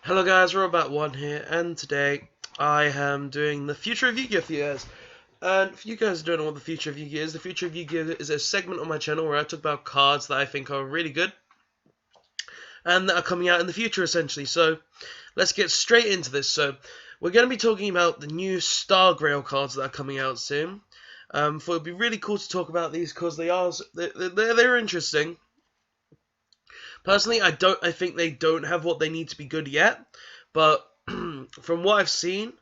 Hello guys, Robot1 here, and today I am doing the Future of Yugioh for you guys. And if you guys don't know what the Future of Yugioh is, the Future of Yugioh is a segment on my channel where I talk about cards that I think are really good and that are coming out in the future essentially. So let's get straight into this. So we're going to be talking about the new stargrail cards that are coming out soon. It would be really cool to talk about these because they're interesting. Personally, I think they don't have what they need to be good yet, but from what I've seen,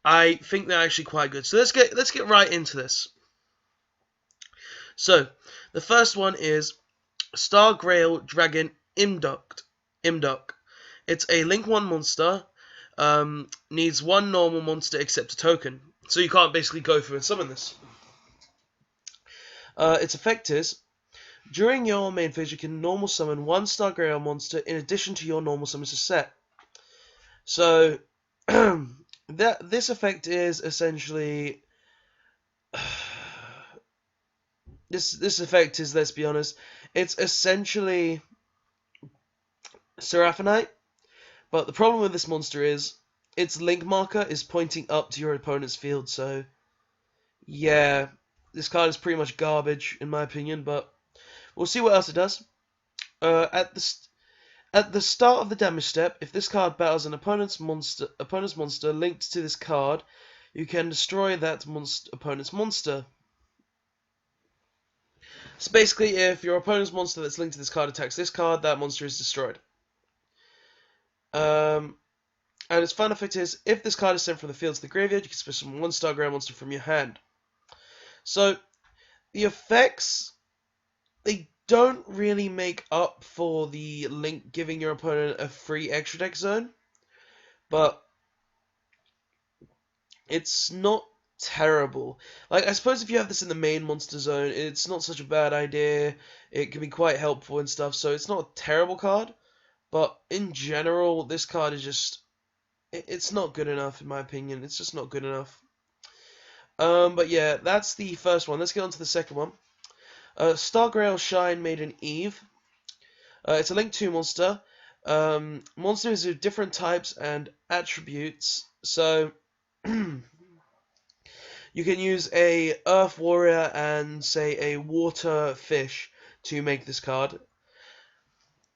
I think they're actually quite good. So let's get right into this. So the first one is Stargrail Dragon Imduct. It's a Link 1 monster. Needs one normal monster except a token. So you can't basically go through and summon this. Its effect is, during your main phase, you can normal summon one stargrail monster in addition to your normal summons set. So this effect is essentially this effect is, let's be honest, it's essentially Seraphonite, but the problem with this monster is its link marker is pointing up to your opponent's field. So yeah, this card is pretty much garbage in my opinion, but we'll see what else it does. At the start of the damage step, if this card battles an opponent's monster linked to this card, you can destroy that opponent's monster. So basically, if your opponent's monster that's linked to this card attacks this card, that monster is destroyed. And its final effect is, if this card is sent from the field to the graveyard, you can special summon one stargrail monster from your hand. So the effects, they don't really make up for the link giving your opponent a free extra deck zone, but it's not terrible. Like, I suppose if you have this in the main monster zone, it's not such a bad idea. It can be quite helpful and stuff, so it's not a terrible card, but in general, this card is just, it's not good enough in my opinion. It's just not good enough. But yeah, that's the first one. Let's get on to the second one. Stargrail Shine Maiden Eve. It's a Link 2 monster. Monsters of different types and attributes. So you can use a Earth Warrior and, say, a Water Fish to make this card.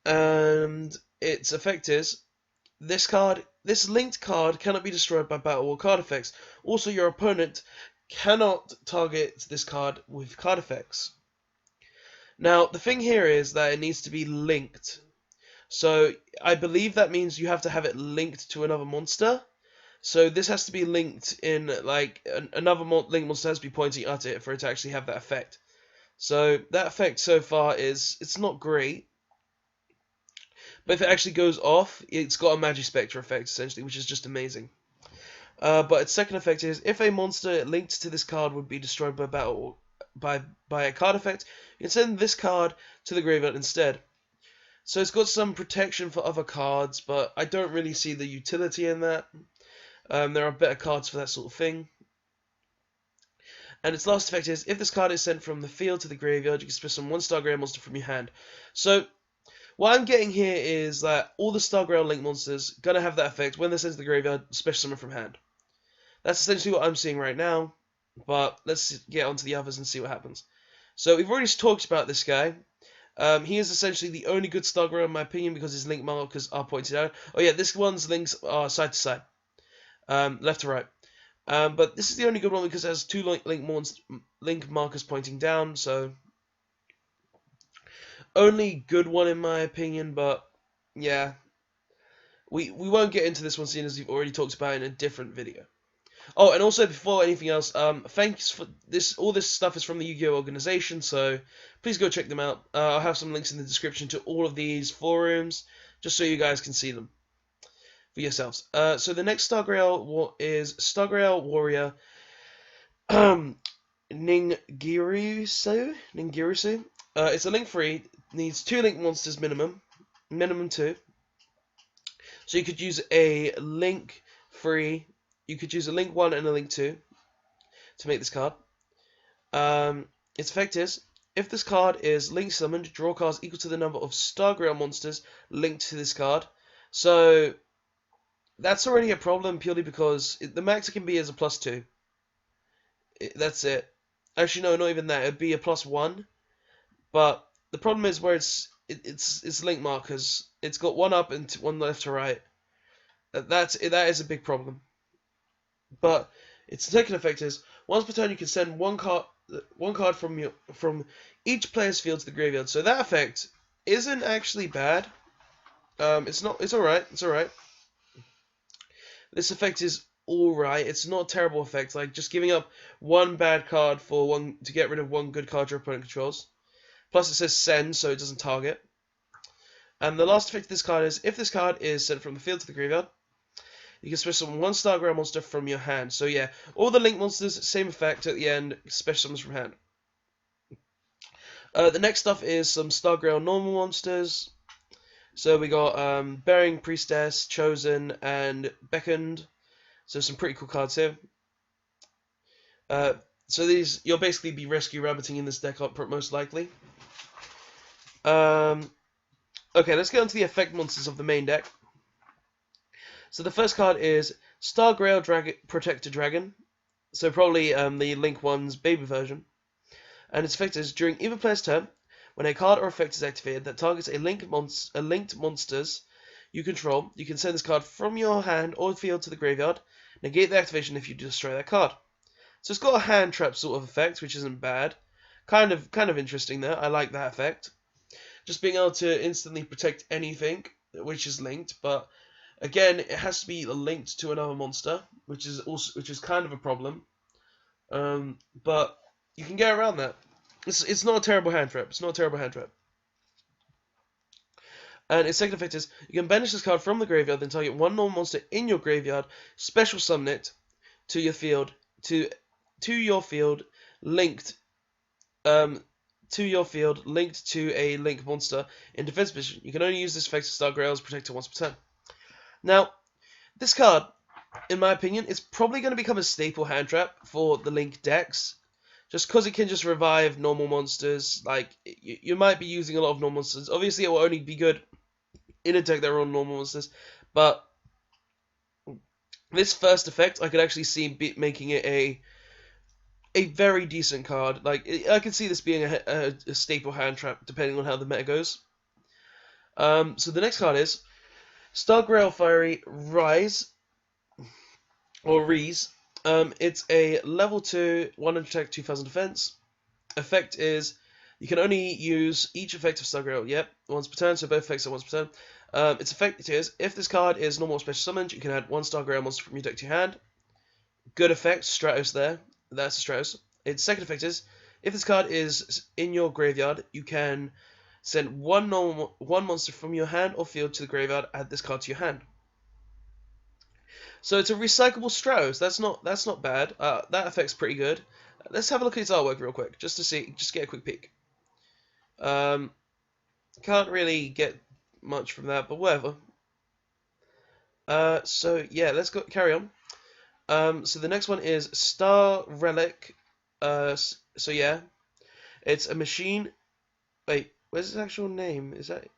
And its effect is, this linked card cannot be destroyed by battle or card effects. Also, your opponent cannot target this card with card effects. Now, the thing here is that it needs to be linked. So, I believe that means you have to have it linked to another monster. So, this has to be linked in, like, another linked monster has to be pointing at it for it to actually have that effect. So, that effect so far is, it's not great. But if it actually goes off, it's got a Magispectre effect, essentially, which is just amazing. But its second effect is, if a monster linked to this card would be destroyed by battle by a card effect, you can send this card to the graveyard instead. So it's got some protection for other cards, but I don't really see the utility in that. There are better cards for that sort of thing. And its last effect is, if this card is sent from the field to the graveyard, you can special summon one stargrail monster from your hand. So what I'm getting here is that all the stargrail link monsters are gonna have that effect when they're sent to the graveyard, special summon from hand. That's essentially what I'm seeing right now. But let's get on to the others and see what happens. So we've already talked about this guy. He is essentially the only good stargrail in my opinion because his link markers are pointed out. Oh yeah, this one's links are side to side, left to right. But this is the only good one because it has two link markers pointing down. So only good one in my opinion. But yeah, we won't get into this one seeing as we've already talked about it in a different video. Oh, and also before anything else, thanks for this. All this stuff is from the Yu-Gi-Oh organization, so please go check them out. I'll have some links in the description to all of these forums, just so you guys can see them for yourselves. So the next Stargrail is Stargrail Warrior Ningirsu. It's a link free. Needs 2 link monsters minimum 2. So you could use a link free. You could use a link 1 and a link 2 to make this card. Its effect is, if this card is link summoned, draw cards equal to the number of stargrail monsters linked to this card. So that's already a problem purely because the max it can be is a +2. That's it. Actually, no, not even that. It'd be a +1. But the problem is where it's link markers. It's got one up and one left to right. That is a big problem. But its second effect is once per turn you can send one card from each player's field to the graveyard. So that effect isn't actually bad. It's not. It's all right. It's all right. This effect is all right. It's not a terrible effect. Like just giving up one bad card for one to get rid of one good card your opponent controls. Plus it says send, so it doesn't target. And the last effect of this card is if this card is sent from the field to the graveyard, you can special summon one stargrail monster from your hand. So yeah, all the link monsters, same effect at the end, special summons from hand. The next stuff is some stargrail normal monsters. So we got Bearing Priestess, Chosen, and Beckoned. So some pretty cool cards here. So these, you'll basically be rescue rabbiting in this deck most likely. Okay, let's get on to the effect monsters of the main deck. So the first card is Stargrail Protector Dragon. So probably the Link 1's baby version. And its effect is during either player's turn, when a card or effect is activated that targets a linked monsters you control, you can send this card from your hand or field to the graveyard. Negate the activation if you destroy that card. So it's got a hand trap sort of effect, which isn't bad. Kind of interesting there. I like that effect. Just being able to instantly protect anything which is linked, but again, it has to be linked to another monster, which is kind of a problem. But you can get around that. It's not a terrible hand trap. It's not a terrible hand trap. And its second effect is you can banish this card from the graveyard, then target one normal monster in your graveyard, special summon it to your field to your field linked linked to a link monster in defense position. You can only use this effect to stargrails protector once per turn. Now, this card, in my opinion, is probably going to become a staple hand trap for the Link decks. Just because it can just revive normal monsters. Like, you might be using a lot of normal monsters. Obviously, it will only be good in a deck that are on normal monsters. But this first effect, I could actually see making it a very decent card. Like, I could see this being a staple hand trap, depending on how the meta goes. So the next card is Stargrail Fiery Rise, or Reese. It's a level 2, 100 attack, 2000 defense. Effect is you can only use each effect of Stargrail, once per turn, so both effects are once per turn. Its effect is if this card is normal or special summoned, you can add one Stargrail monster from your deck to your hand. Good effect, Stratos there. That's a Stratos. Its second effect is if this card is in your graveyard, you can send one monster from your hand or field to the graveyard, add this card to your hand. So it's a recyclable Stratos. That's not bad. That effect's pretty good. Let's have a look at its artwork real quick, just get a quick peek. Can't really get much from that, but whatever. So yeah, let's carry on. So the next one is Star Relic. So yeah, it's a machine. Wait, where's its actual name? Is that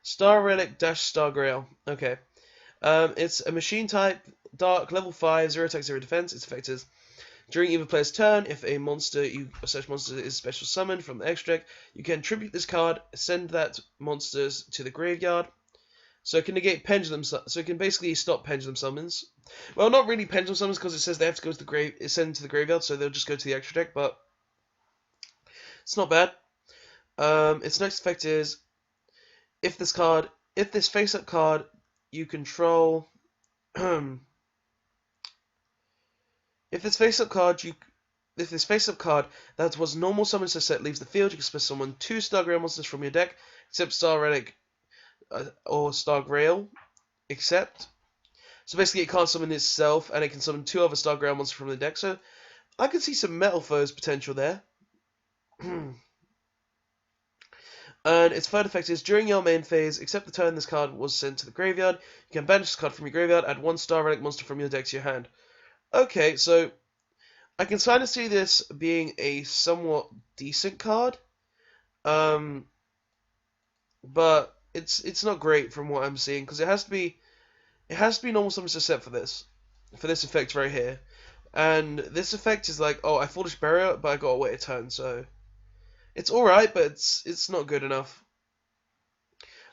Star Relic Stargrail? Okay. It's a machine type, dark, level 5, 0 attack, 0 defense. Its effect is during either player's turn, if a such monster is special summoned from the extra deck, you can tribute this card, send that monster to the graveyard. So it can negate pendulum. So it can basically stop pendulum summons. Well, not really pendulum summons because it says they have to go to the send to the graveyard, so they'll just go to the extra deck. But it's not bad. Its next effect is if this face-up card you control, if this face-up card that was normal summon to set leaves the field, you can special summon 2 Stargrail monsters from your deck, except Star Relic or Stargrail, except. So basically, it can't summon itself, and it can summon 2 other Stargrail monsters from the deck. So I could see some Metal Foes potential there. And its third effect is during your main phase, except the turn this card was sent to the graveyard, you can banish this card from your graveyard, add 1 Star Relic monster from your deck to your hand. Okay, so I can kind of see this being a somewhat decent card, but it's not great from what I'm seeing because it has to be it has to be normal summons to set for this effect right here. And this effect is like, oh, I Foolish Barrier, but I gotta wait a turn, so it's alright, but it's not good enough.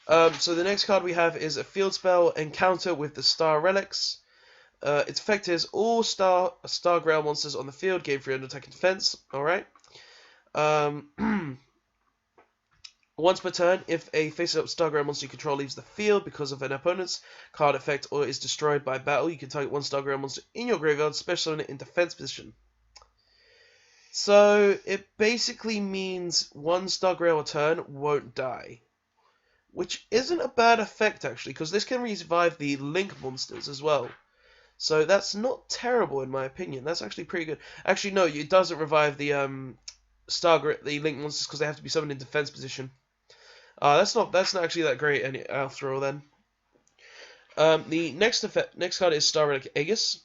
So the next card we have is a field spell, Encounter with the Star Relics. Its effect is all stargrail monsters on the field gain 300 attack and defense. Alright. Once per turn, if a face-up stargrail monster you control leaves the field because of an opponent's card effect or is destroyed by battle, you can target one stargrail monster in your graveyard, special summon it in defense position. So it basically means one stargrail a turn won't die. Which isn't a bad effect, actually, because this can revive the Link monsters as well. So that's not terrible, in my opinion. That's actually pretty good. Actually, no, it doesn't revive the the Link monsters because they have to be summoned in defense position. That's not actually that great after all, then. The next card is Star Relic Aegis.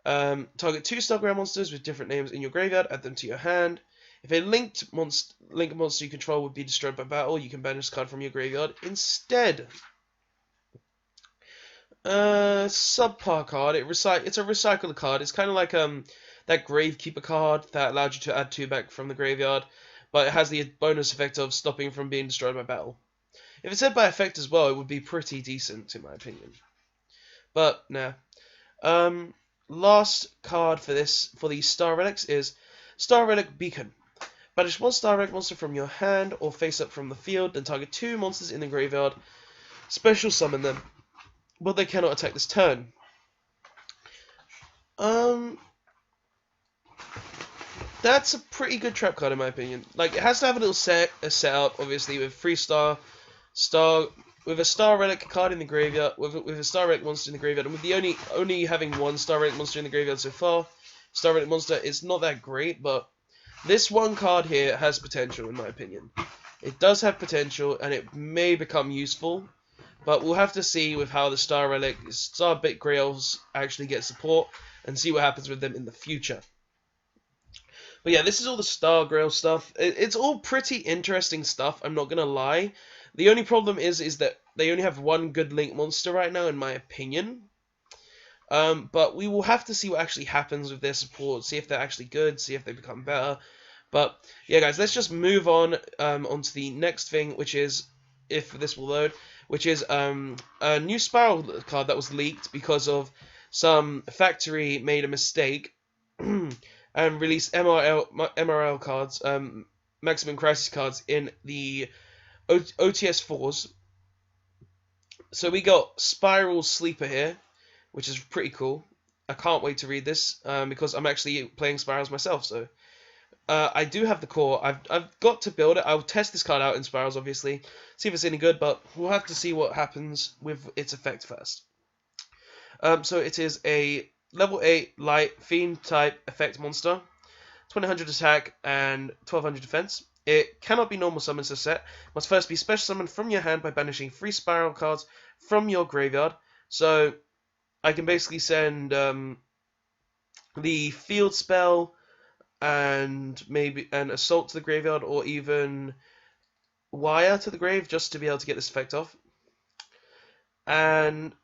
Target 2 stargrail monsters with different names in your graveyard, add them to your hand. If a Link monster you control would be destroyed by battle, you can banish this card from your graveyard instead. Subpar card. It's a recycler card. It's kind of like that Gravekeeper card that allowed you to add 2 back from the graveyard, but it has the bonus effect of stopping from being destroyed by battle. If it's said by effect as well, it would be pretty decent in my opinion. But nah. Last card for the Star Relics is Star Relic Beacon. Banish one Star Relic monster from your hand or face up from the field, then target 2 monsters in the graveyard. Special summon them, but they cannot attack this turn. That's a pretty good trap card in my opinion. Like, it has to have a little setup, obviously, with 3 with a Star Relic card in the graveyard, with a Star Relic monster in the graveyard, and with the only having 1 Star Relic monster in the graveyard so far, Star Relic monster is not that great, but this one card here has potential in my opinion. It does have potential, and it may become useful, but we'll have to see with how the Star Bit Grails actually get support, and see what happens with them in the future. But yeah, this is all the Star Grail stuff. It's all pretty interesting stuff, I'm not gonna lie. The only problem is that they only have 1 good Link monster right now, in my opinion. But we will have to see what actually happens with their support, see if they're actually good, see if they become better. But yeah, guys, let's just move on onto the next thing, which is, if this will load, which is a new Spiral card that was leaked because of some factory made a mistake and released MRL cards, Maximum Crisis cards in the OTS 4s. So we got Spiral Sleeper here, which is pretty cool. I can't wait to read this because I'm actually playing Spirals myself. So I do have the core. I've got to build it. I'll test this card out in Spirals, obviously, see if it's any good. But we'll have to see what happens with its effect first. So it is a level 8 light fiend type effect monster, 2000 attack and 1200 defense. It cannot be normal summons to set. Must first be special summoned from your hand by banishing 3 Spiral cards from your graveyard. So I can basically send the field spell and maybe an assault to the graveyard, or even wire to the grave just to be able to get this effect off. And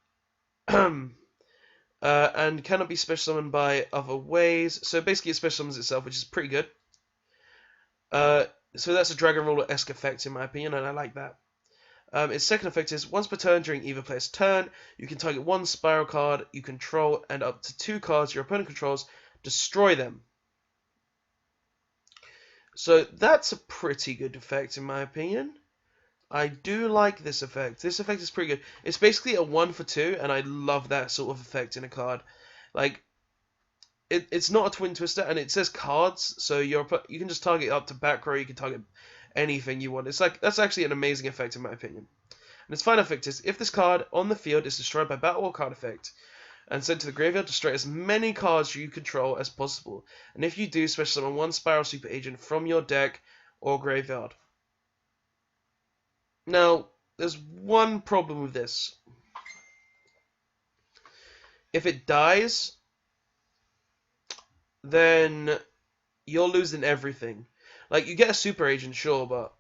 and cannot be special summoned by other ways. So basically it special summons itself, which is pretty good. So that's a Dragon Roller-esque effect in my opinion, and I like that. Its second effect is, once per turn during either player's turn, you can target 1 Spiral card you control and up to 2 cards your opponent controls, destroy them. So that's a pretty good effect in my opinion. I do like this effect. This effect is pretty good. It's basically a 1 for 2, and I love that sort of effect in a card. Like, it's not a Twin Twister, and it says cards, so you can just target up to back row, you can target anything you want. It's like, that's actually an amazing effect in my opinion. And its final effect is, if this card on the field is destroyed by battle or card effect, and sent to the graveyard, destroy as many cards you control as possible. And if you do, special summon 1 Spiral Super Agent from your deck or graveyard. Now, there's one problem with this. If it dies, then you're losing everything. Like, you get a Super Agent, sure, but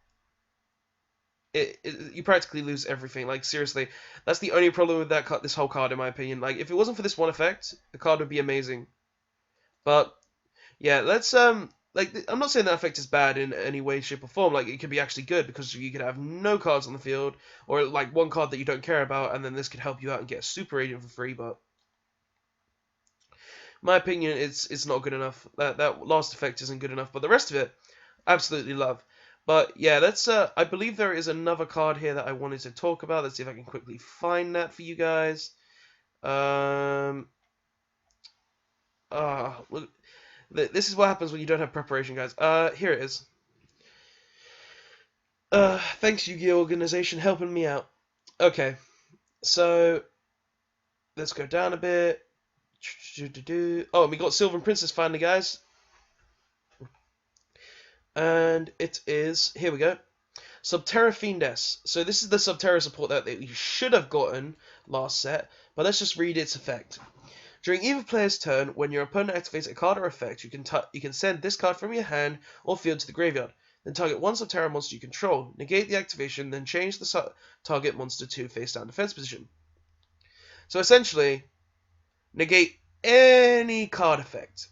you practically lose everything. Like, seriously, that's the only problem with this whole card, in my opinion. Like, if it wasn't for this one effect, the card would be amazing. But yeah, let's like, I'm not saying that effect is bad in any way, shape, or form. Like, it could be actually good because you could have no cards on the field, or like one card that you don't care about, and then this could help you out and get a super agent for free. But in my opinion, it's not good enough. That last effect isn't good enough. But the rest of it, absolutely love. But yeah, that's I believe there is another card here that I wanted to talk about. Let's see if I can quickly find that for you guys. Look, this is what happens when you don't have preparation, guys. Here it is. Thanks, Yu-Gi-Oh! Organization, helping me out. Okay, so let's go down a bit. Oh, and we got Sylvan Princess finally, guys. And it is, here we go, Subterra Fiendess. So this is the Subterra support that you should have gotten last set, but let's just read its effect. During either player's turn, when your opponent activates a card or effect, you can send this card from your hand or field to the graveyard. Then target one Subterra monster you control, negate the activation, then change the target monster to face down defense position. So essentially, negate any card effect.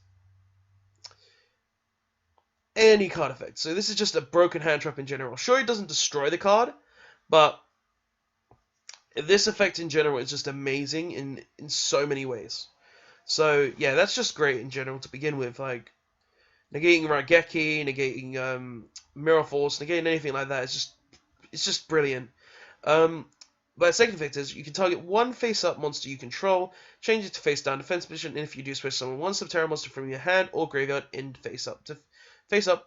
Any card effect. So this is just a broken hand trap in general. Sure, it doesn't destroy the card, but this effect in general is just amazing in so many ways. So yeah, that's just great in general to begin with. Like negating Raigeki, negating Mirror Force, negating anything like that. It's just brilliant. But second effect is you can target one face-up monster you control, change it to face-down defense position, and if you do, switch summon one Subterra monster from your hand or graveyard in face-up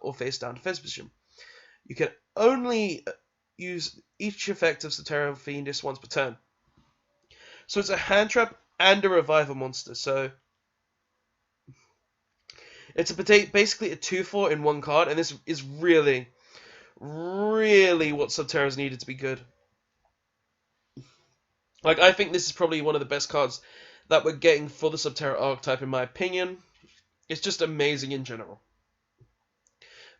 or face-down defense position. You can only use each effect of Subterra Fiendess once per turn. So it's a hand trap and a revival monster. So it's basically a 2/4 in one card, and this is really, really what Subterra's needed to be good. Like, I think this is probably one of the best cards that we're getting for the Subterra archetype, in my opinion. It's just amazing in general.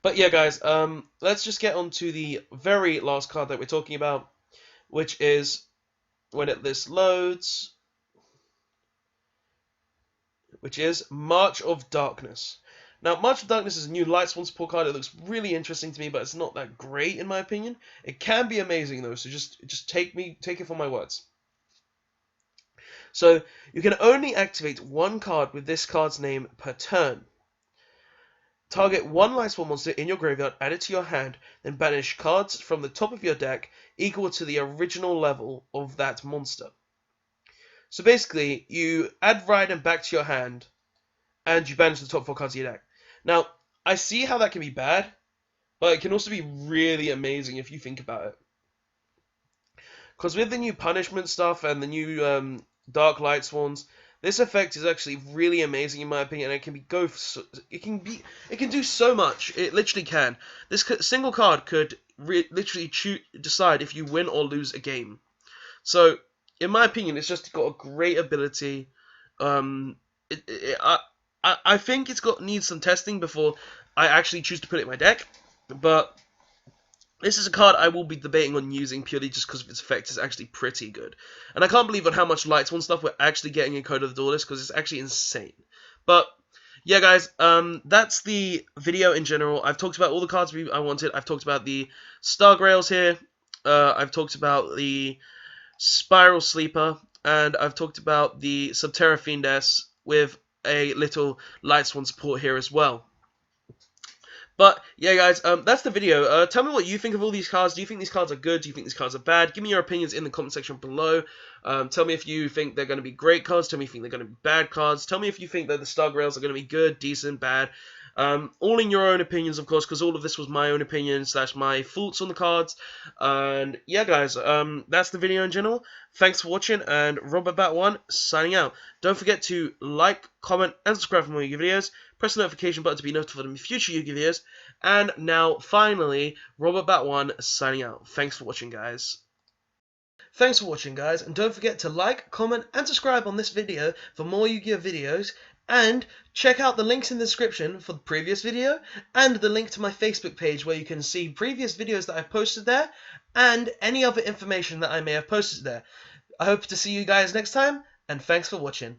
But yeah, guys, let's just get on to the very last card that we're talking about, which is, when this loads, which is March of Darkness. Now, March of Darkness is a new Lightsworn support card. It looks really interesting to me, but it's not that great in my opinion. It can be amazing though, so just take it for my words. So you can only activate one card with this card's name per turn. Target one Lightsworn monster in your graveyard, add it to your hand, then banish cards from the top of your deck equal to the original level of that monster. So basically, you add Raiden back to your hand, and you banish the top 4 cards of your deck. Now, I see how that can be bad, but it can also be really amazing if you think about it. Because with the new punishment stuff and the new Dark Lightsworns, this effect is actually really amazing in my opinion, and it can do so much. It literally can. This single card could literally decide if you win or lose a game. So, in my opinion, it's just got a great ability. I think needs some testing before I actually choose to put it in my deck, but this is a card I will be debating on using purely just because of its effect is actually pretty good. And I can't believe on how much Lightsworn stuff we're actually getting in Code of the Duelist, because it's actually insane. But yeah, guys, that's the video in general. I've talked about all the cards I wanted. I've talked about the stargrails here. I've talked about the Spiral Sleeper, and I've talked about the Subterra Fiendess with a little Lightsworn support here as well. But yeah, guys, that's the video. Tell me what you think of all these cards. Do you think these cards are good? Do you think these cards are bad? Give me your opinions in the comment section below. Tell me if you think they're going to be great cards. Tell me if you think they're going to be bad cards. Tell me if you think that the stargrails are going to be good, decent, bad. All in your own opinions, of course, because all of this was my own opinion / my thoughts on the cards. And yeah, guys, that's the video in general. Thanks for watching, and RobotBat1 signing out. Don't forget to like, comment, and subscribe for more Yu-Gi-Oh videos. Press the notification button to be notified of future Yu-Gi-Oh videos. And now, finally, RobotBat1 signing out. Thanks for watching, guys. Thanks for watching, guys, and don't forget to like, comment, and subscribe on this video for more Yu-Gi-Oh videos. And check out the links in the description for the previous video and the link to my Facebook page where you can see previous videos that I've posted there and any other information that I may have posted there. I hope to see you guys next time, and thanks for watching.